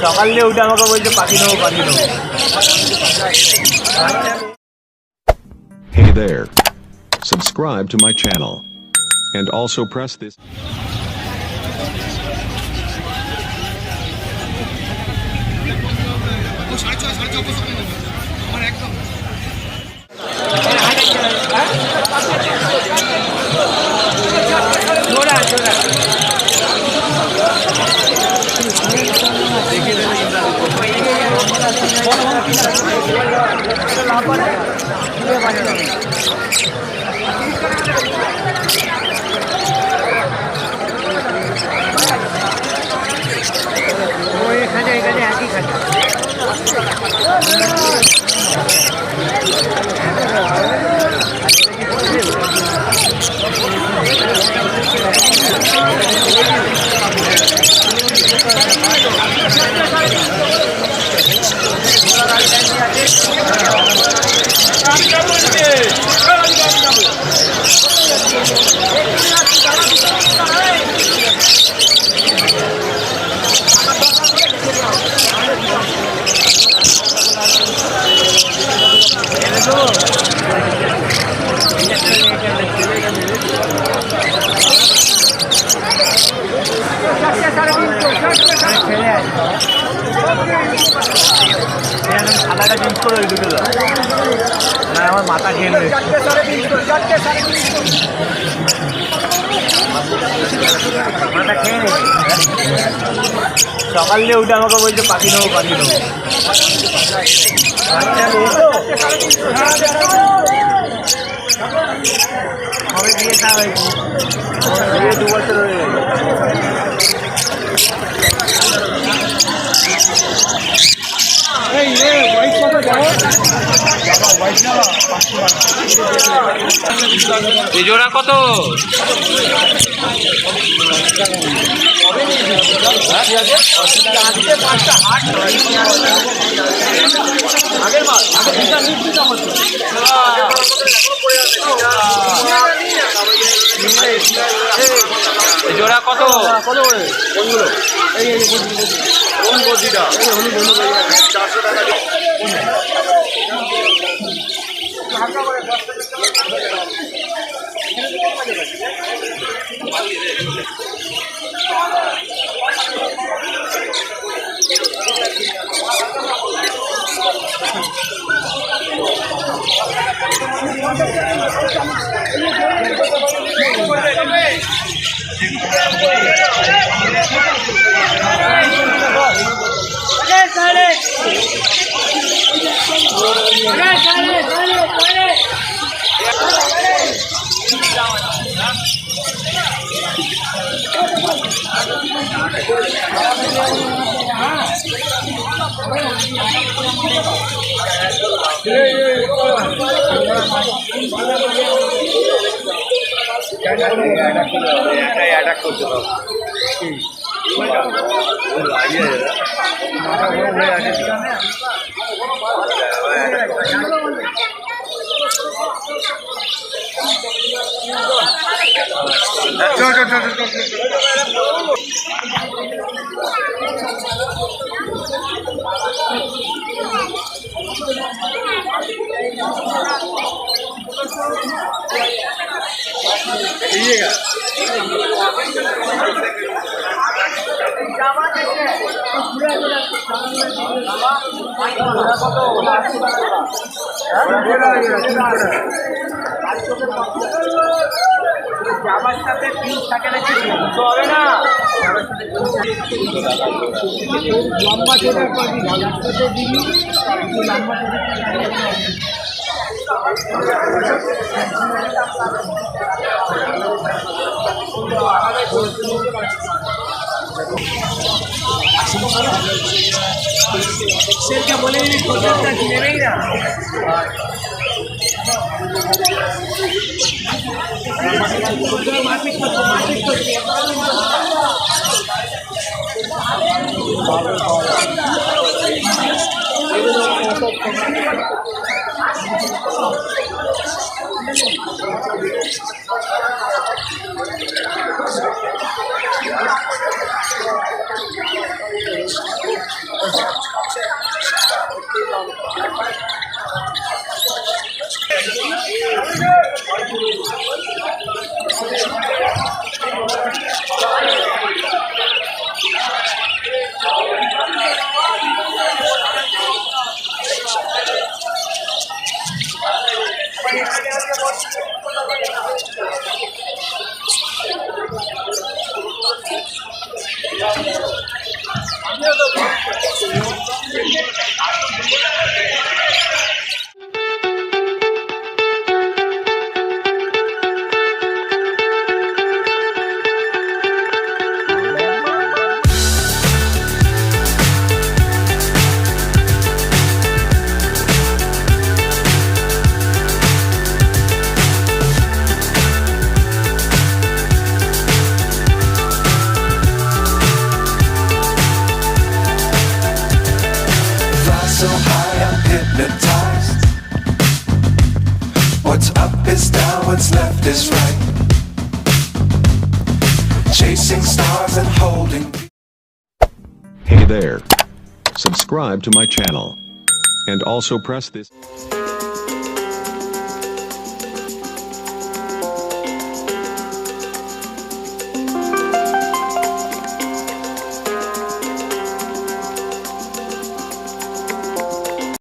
সকালে উঠে আমাকে বলছে পাখি নেবো পাখি নেবো। Hey there. Subscribe to my channel. And also press this. খালাটা চেঞ্জ করে ওই দুটো না আমার মাথা খেয়ে নেবে। মাথা খেয়ে নেবে। সকালে উঠে আমাকে বলছে পাখি নেবো পাখি নেবো। হবে বিয়ে তা হয়েছে, 2 বছর হয়ে গেছে। এই জোড়া কত? জোড়া কত? কত করে কোনগুলো? এই কোন বদিটা 400 টাকা। অ্যাটাক করতে পারবো জামার সাথে পিস থাকে নাকি তো হবে না। লম্বা ছোট দিবি লম্বা क्या बोले नहीं ना So high I'm hypnotized. What's up is down, what's left is right. Chasing stars and holding. Hey there. Subscribe to my channel. And also press this.